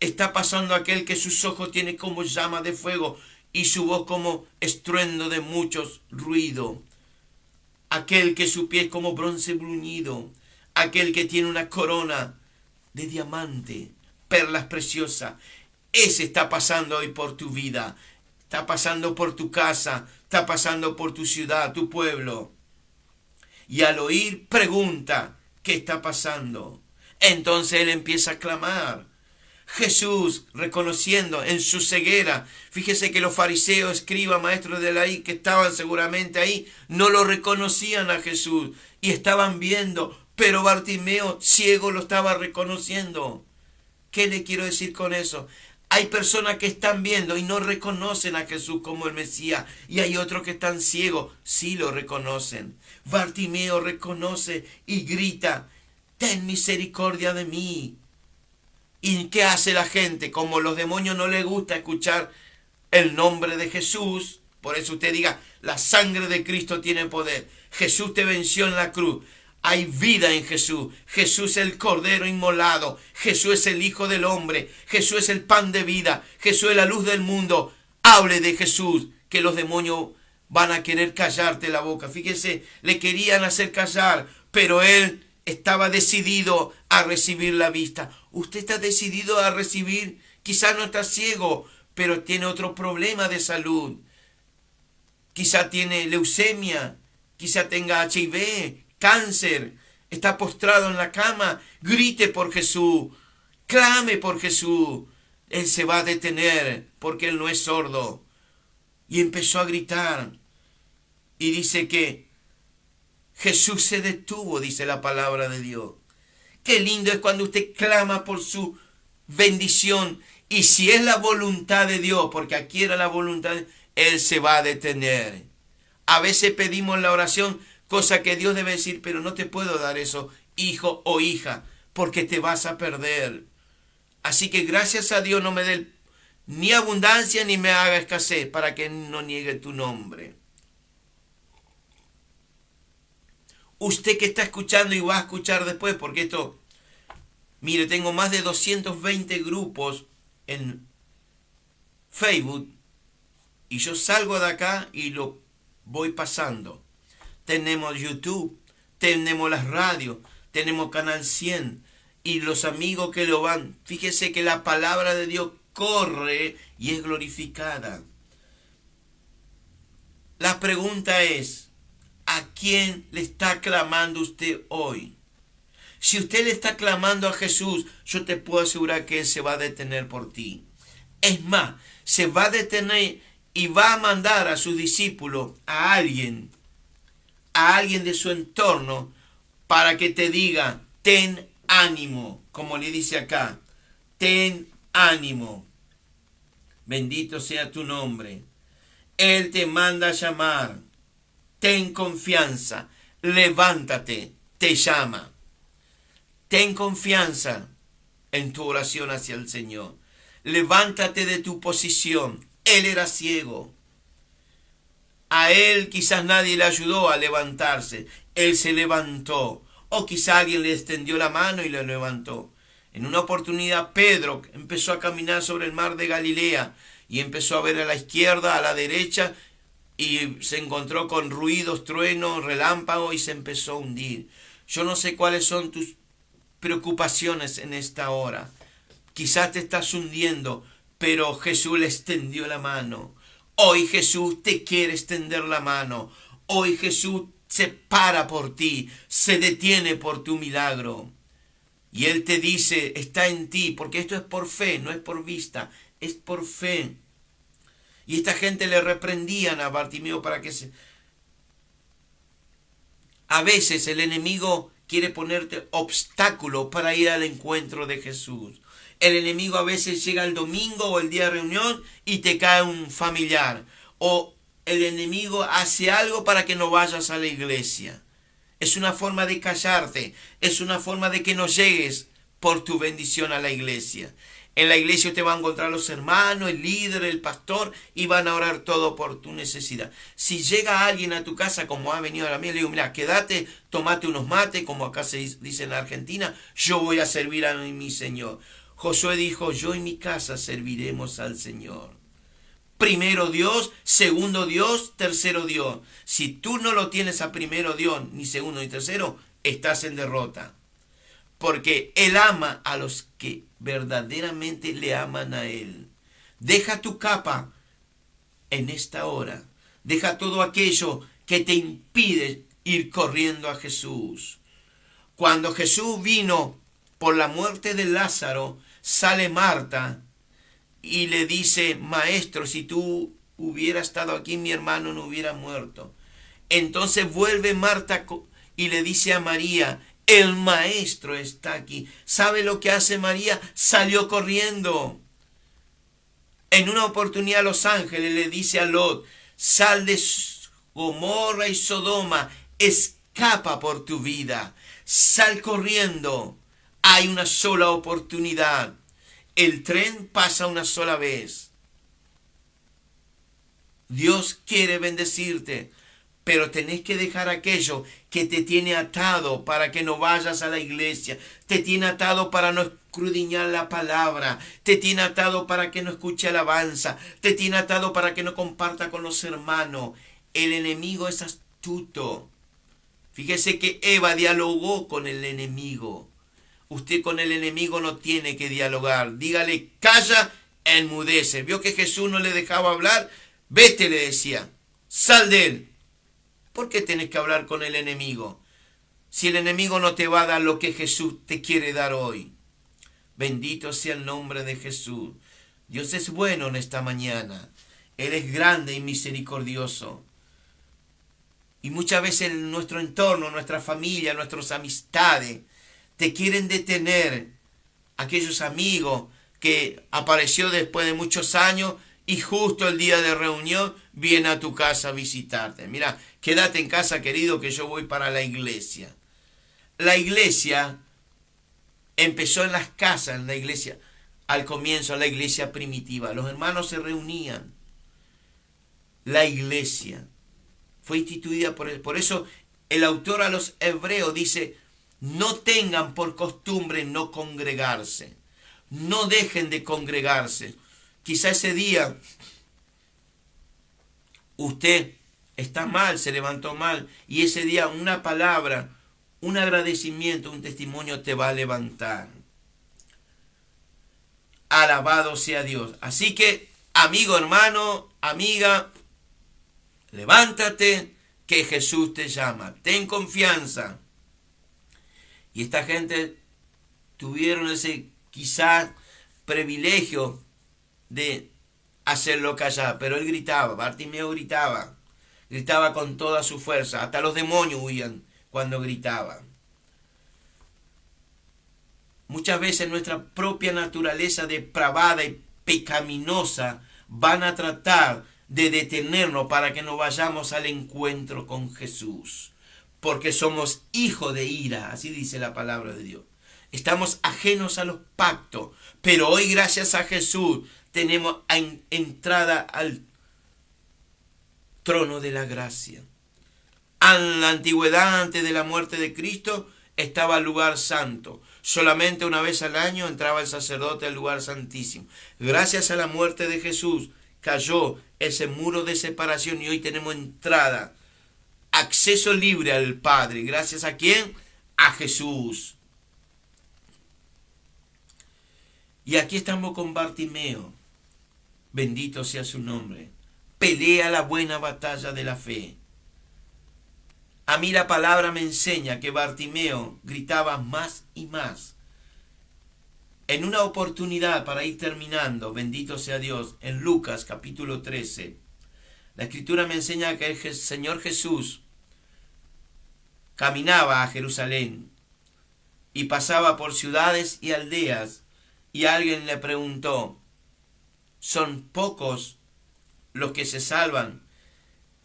Está pasando aquel que sus ojos tienen como llama de fuego y su voz como estruendo de muchos ruido. Aquel que su pie es como bronce bruñido. Aquel que tiene una corona de diamante, perlas preciosas. Ese está pasando hoy por tu vida. Está pasando por tu casa. Está pasando por tu ciudad, tu pueblo. Y al oír, pregunta: ¿qué está pasando? Entonces él empieza a clamar. Jesús, reconociendo en su ceguera, fíjese que los fariseos, escribas, maestros de la ley que estaban seguramente ahí, no lo reconocían a Jesús y estaban viendo, pero Bartimeo, ciego, lo estaba reconociendo. ¿Qué le quiero decir con eso? Hay personas que están viendo y no reconocen a Jesús como el Mesías. Y hay otros que están ciegos, sí lo reconocen. Bartimeo reconoce y grita: ten misericordia de mí. ¿Y qué hace la gente? Como los demonios no les gusta escuchar el nombre de Jesús, por eso usted diga: la sangre de Cristo tiene poder. Jesús te venció en la cruz. Hay vida en Jesús. Jesús es el Cordero inmolado. Jesús es el Hijo del Hombre. Jesús es el pan de vida. Jesús es la luz del mundo. Hable de Jesús, que los demonios van a querer callarte la boca. Fíjese, le querían hacer callar, pero él estaba decidido a recibir la vista. Usted está decidido a recibir. Quizás no está ciego, pero tiene otro problema de salud. Quizá tiene leucemia, quizá tenga HIV, cáncer, está postrado en la cama. Grite por Jesús, clame por Jesús. Él se va a detener porque Él no es sordo. Y empezó a gritar. Y dice que Jesús se detuvo, dice la palabra de Dios. Qué lindo es cuando usted clama por su bendición. Y si es la voluntad de Dios, porque aquí era la voluntad de Dios, Él se va a detener. A veces pedimos la oración, cosa que Dios debe decir, pero no te puedo dar eso, hijo o hija, porque te vas a perder. Así que gracias a Dios no me dé ni abundancia ni me haga escasez, para que no niegue tu nombre. Usted que está escuchando y va a escuchar después, porque esto, mire, tengo más de 220 grupos en Facebook, y yo salgo de acá y lo voy pasando. Tenemos YouTube, tenemos las radios, tenemos Canal 100 y los amigos que lo van. Fíjese que la palabra de Dios corre y es glorificada. La pregunta es, ¿a quién le está clamando usted hoy? Si usted le está clamando a Jesús, yo te puedo asegurar que Él se va a detener por ti. Es más, se va a detener y va a mandar a sus discípulos, a alguien de su entorno, para que te diga, ten ánimo, como le dice acá, ten ánimo. Bendito sea tu nombre. Él te manda a llamar. Ten confianza. Levántate. Te llama. Ten confianza en tu oración hacia el Señor. Levántate de tu posición. Él era ciego. A él quizás nadie le ayudó a levantarse. Él se levantó. O quizá alguien le extendió la mano y lo levantó. En una oportunidad Pedro empezó a caminar sobre el mar de Galilea y empezó a ver a la izquierda, a la derecha, y se encontró con ruidos, truenos, relámpagos y se empezó a hundir. Yo no sé cuáles son tus preocupaciones en esta hora. Quizás te estás hundiendo, pero Jesús le extendió la mano. Hoy Jesús te quiere extender la mano. Hoy Jesús se para por ti, se detiene por tu milagro. Y Él te dice, está en ti, porque esto es por fe, no es por vista, es por fe. Y esta gente le reprendían a Bartimeo para que se... A veces el enemigo quiere ponerte obstáculo para ir al encuentro de Jesús. El enemigo a veces llega el domingo o el día de reunión y te cae un familiar. O el enemigo hace algo para que no vayas a la iglesia. Es una forma de callarte. Es una forma de que no llegues por tu bendición a la iglesia. En la iglesia te van a encontrar los hermanos, el líder, el pastor, y van a orar todo por tu necesidad. Si llega alguien a tu casa, como ha venido a la mía, le digo, mira, quédate, tomate unos mates, como acá se dice en la Argentina, yo voy a servir a mi Señor. Josué dijo, yo y mi casa serviremos al Señor. Primero Dios, segundo Dios, tercero Dios. Si tú no lo tienes a primero Dios, ni segundo ni tercero, estás en derrota. Porque Él ama a los que verdaderamente le aman a Él. Deja tu capa en esta hora. Deja todo aquello que te impide ir corriendo a Jesús. Cuando Jesús vino por la muerte de Lázaro, sale Marta y le dice, maestro, si tú hubieras estado aquí, mi hermano no hubiera muerto. Entonces vuelve Marta y le dice a María, el maestro está aquí. ¿Sabe lo que hace María? Salió corriendo. En una oportunidad los ángeles le dice a Lot, sal de Gomorra y Sodoma, escapa por tu vida, sal corriendo. Hay una sola oportunidad. El tren pasa una sola vez. Dios quiere bendecirte, pero tenés que dejar aquello que te tiene atado para que no vayas a la iglesia, te tiene atado para no escudriñar la palabra, te tiene atado para que no escuche alabanza, te tiene atado para que no comparta con los hermanos. El enemigo es astuto. Fíjese que Eva dialogó con el enemigo. Usted con el enemigo no tiene que dialogar. Dígale, calla, enmudece. ¿Vio que Jesús no le dejaba hablar? Vete, le decía, sal de él. ¿Por qué tenés que hablar con el enemigo? Si el enemigo no te va a dar lo que Jesús te quiere dar hoy. Bendito sea el nombre de Jesús. Dios es bueno en esta mañana. Él es grande y misericordioso. Y muchas veces en nuestro entorno, nuestra familia, nuestras amistades, te quieren detener. Aquellos amigos que apareció después de muchos años y justo el día de reunión viene a tu casa a visitarte. Mira, quédate en casa, querido, que yo voy para la iglesia. La iglesia empezó en las casas, en la iglesia, al comienzo, la iglesia primitiva. Los hermanos se reunían. La iglesia fue instituida por eso el autor a los hebreos dice, no tengan por costumbre no congregarse. No dejen de congregarse. Quizá ese día usted está mal, se levantó mal, y ese día una palabra, un agradecimiento, un testimonio te va a levantar. Alabado sea Dios. Así que, amigo, hermano, amiga, levántate, que Jesús te llama. Ten confianza. Y esta gente tuvieron ese quizás privilegio de hacerlo callar, pero él gritaba, Bartimeo gritaba con toda su fuerza, hasta los demonios huían cuando gritaba. Muchas veces nuestra propia naturaleza depravada y pecaminosa van a tratar de detenernos para que no vayamos al encuentro con Jesús, porque somos hijos de ira, así dice la palabra de Dios. Estamos ajenos a los pactos, pero hoy gracias a Jesús tenemos entrada al trono de la gracia. En la antigüedad, antes de la muerte de Cristo, estaba el lugar santo. Solamente una vez al año entraba el sacerdote al lugar santísimo. Gracias a la muerte de Jesús cayó ese muro de separación y hoy tenemos entrada, acceso libre al Padre. ¿Gracias a quién? A Jesús. Y aquí estamos con Bartimeo. Bendito sea su nombre. Pelea la buena batalla de la fe. A mí la palabra me enseña que Bartimeo gritaba más y más. En una oportunidad, para ir terminando, bendito sea Dios, en Lucas capítulo 13, la escritura me enseña que el Señor Jesús caminaba a Jerusalén y pasaba por ciudades y aldeas, y alguien le preguntó, ¿son pocos los que se salvan?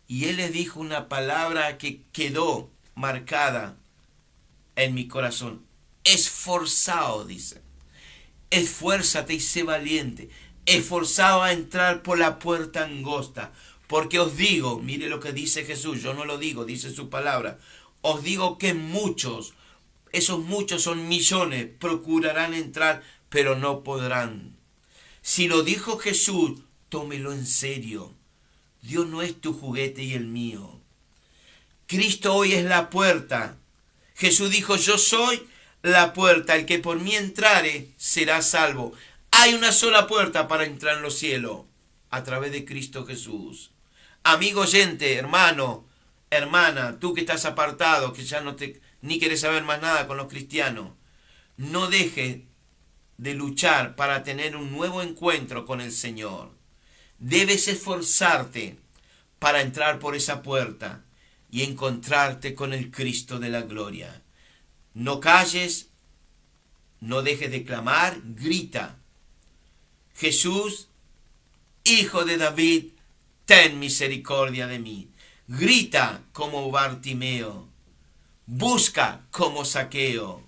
Y él les dijo una palabra que quedó marcada en mi corazón. Esforzado, dice. Esfuérzate y sé valiente. Esforzado a entrar por la puerta angosta. Porque os digo, mire lo que dice Jesús, yo no lo digo, dice su palabra. Os digo que muchos, esos muchos son millones, procurarán entrar, pero no podrán. Si lo dijo Jesús, tómelo en serio. Dios no es tu juguete y el mío. Cristo hoy es la puerta. Jesús dijo, yo soy la puerta. El que por mí entrare será salvo. Hay una sola puerta para entrar en los cielos, a través de Cristo Jesús. Amigo oyente, hermano, hermana, tú que estás apartado, que ya ni quieres saber más nada con los cristianos, no dejes de luchar para tener un nuevo encuentro con el Señor. Debes esforzarte para entrar por esa puerta y encontrarte con el Cristo de la gloria. No calles, no dejes de clamar, grita. Jesús, Hijo de David, ten misericordia de mí. Grita como Bartimeo. Busca como Zaqueo.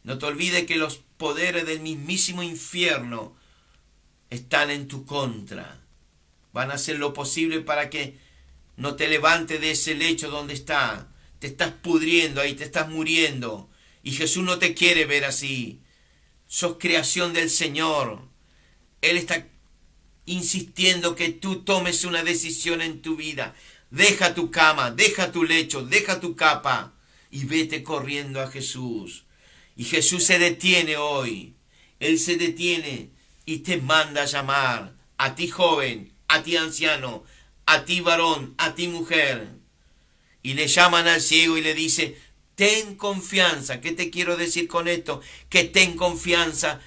No te olvides que los poderes del mismísimo infierno están en tu contra. Van a hacer lo posible para que no te levantes de ese lecho donde está. te estás pudriendo ahí, te estás muriendo. Y Jesús no te quiere ver así. Sos creación del Señor. Él está insistiendo que tú tomes una decisión en tu vida. Deja tu cama, deja tu lecho, deja tu capa y vete corriendo a Jesús. Y Jesús se detiene hoy. Él se detiene y te manda a llamar a ti joven, a ti anciano, a ti varón, a ti mujer. Y le llaman al ciego y le dice, ten confianza. ¿Qué te quiero decir con esto? Que ten confianza.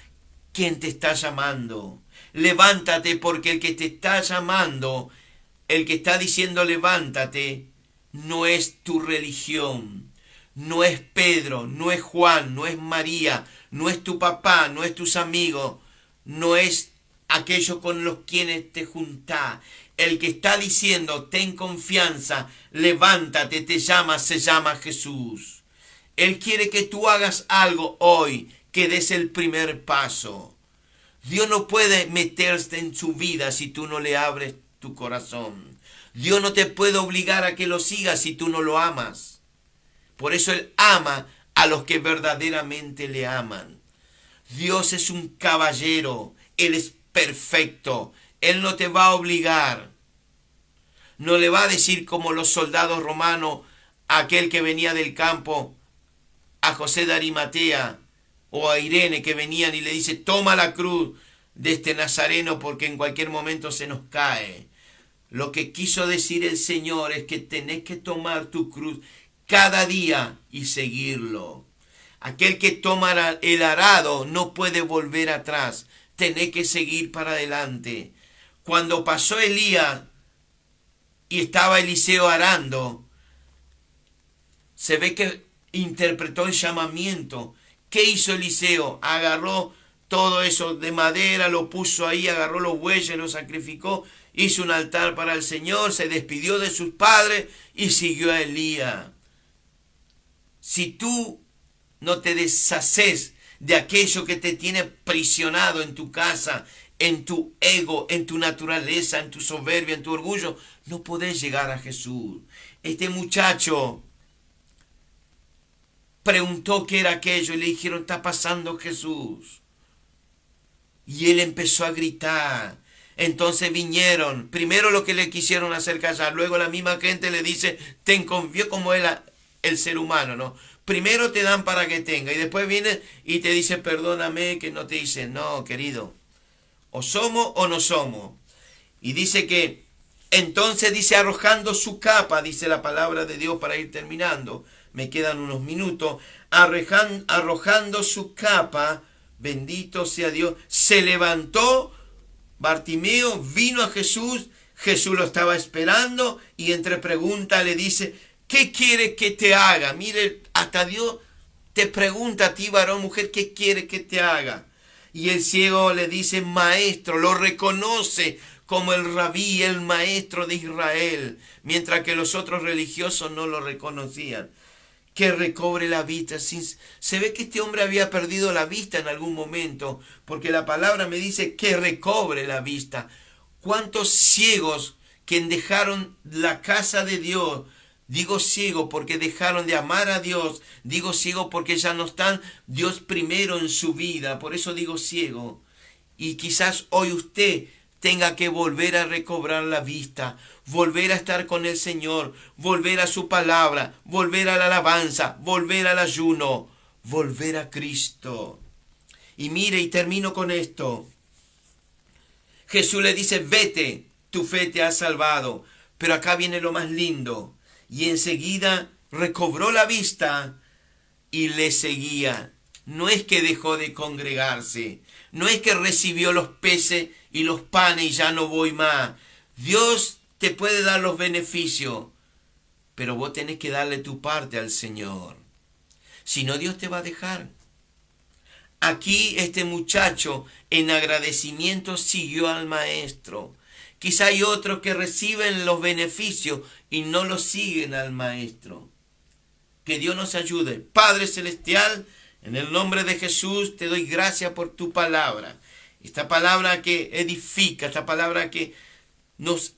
¿Quién te está llamando? Levántate, porque el que te está llamando, el que está diciendo levántate, no es tu religión, no es Pedro, no es Juan, no es María, no es tu papá, no es tus amigos, no es aquellos con los quienes te juntás. El que está diciendo ten confianza, levántate, te llama, se llama Jesús. Él quiere que tú hagas algo hoy, que des el primer paso. Dios no puede meterse en su vida si tú no le abres tu corazón. Dios no te puede obligar a que lo sigas si tú no lo amas. Por eso Él ama a los que verdaderamente le aman. Dios es un caballero. Él es perfecto. Él no te va a obligar. No le va a decir como los soldados romanos a aquel que venía del campo, a José de Arimatea, o a Irene, que venían y le dice, toma la cruz de este nazareno porque en cualquier momento se nos cae. Lo que quiso decir el Señor es que tenés que tomar tu cruz cada día y seguirlo. Aquel que toma el arado no puede volver atrás. Tenés que seguir para adelante. Cuando pasó Elías y estaba Eliseo arando, se ve que interpretó el llamamiento. ¿Qué hizo Eliseo? Agarró todo eso de madera, lo puso ahí, agarró los bueyes, lo sacrificó, hizo un altar para el Señor, se despidió de sus padres y siguió a Elías. Si tú no te deshaces de aquello que te tiene prisionado en tu casa, en tu ego, en tu naturaleza, en tu soberbia, en tu orgullo, no podés llegar a Jesús. Este muchacho preguntó qué era aquello y le dijeron, está pasando Jesús. Y él empezó a gritar. Entonces vinieron, primero lo que le quisieron hacer callar, luego la misma gente le dice, vio como el ser humano, ¿no? Primero te dan para que tenga y después viene y te dice, perdóname, que no te dice, no, querido, o somos o no somos. Y dice que, entonces dice, arrojando su capa, dice la palabra de Dios para ir terminando, me quedan unos minutos, arrojando su capa, bendito sea Dios, se levantó Bartimeo, vino a Jesús, Jesús lo estaba esperando y entre preguntas le dice, ¿qué quieres que te haga? Mire, hasta Dios te pregunta a ti, varón, mujer, ¿qué quieres que te haga? Y el ciego le dice, maestro, lo reconoce como el rabí, el maestro de Israel, mientras que los otros religiosos no lo reconocían. Que recobre la vista. Se ve que este hombre había perdido la vista en algún momento, porque la palabra me dice que recobre la vista. ¿Cuántos ciegos que dejaron la casa de Dios? Digo ciego porque dejaron de amar a Dios. Digo ciego porque ya no están Dios primero en su vida. Por eso digo ciego. Y quizás hoy usted tenga que volver a recobrar la vista, volver a estar con el Señor, volver a su palabra, volver a la alabanza, volver al ayuno, volver a Cristo. Y mire, y termino con esto. Jesús le dice, vete, tu fe te ha salvado. Pero acá viene lo más lindo. Y enseguida recobró la vista y le seguía. No es que dejó de congregarse, no es que recibió los peces y los panes y ya no voy más. Dios te puede dar los beneficios, pero vos tenés que darle tu parte al Señor. Si no, Dios te va a dejar. Aquí este muchacho en agradecimiento siguió al maestro. Quizá hay otros que reciben los beneficios y no los siguen al maestro. Que Dios nos ayude. Padre Celestial, en el nombre de Jesús te doy gracias por tu palabra. Esta palabra que edifica, esta palabra que nos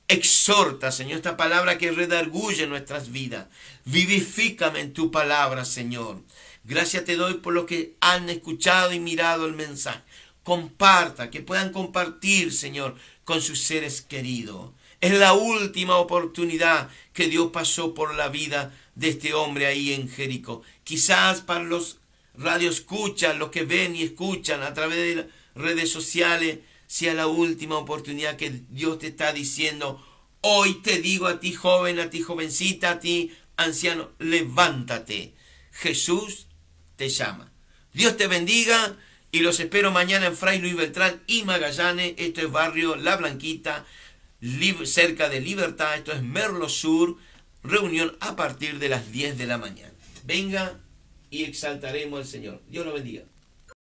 Exhorta, Señor, esta palabra que redarguye nuestras vidas. Vivifícame en tu palabra, Señor. Gracias te doy por lo que han escuchado y mirado el mensaje. Comparta, que puedan compartir, Señor, con sus seres queridos. Es la última oportunidad que Dios pasó por la vida de este hombre ahí en Jericó. Quizás para los radioescuchas, los que ven y escuchan a través de las redes sociales, sea la última oportunidad que Dios te está diciendo: hoy te digo a ti joven, a ti jovencita, a ti anciano, levántate. Jesús te llama. Dios te bendiga y los espero mañana en Fray Luis Beltrán y Magallanes. Esto es barrio La Blanquita, cerca de Libertad. Esto es Merlo Sur. Reunión a partir de las 10 de la mañana. Venga y exaltaremos al Señor. Dios lo bendiga.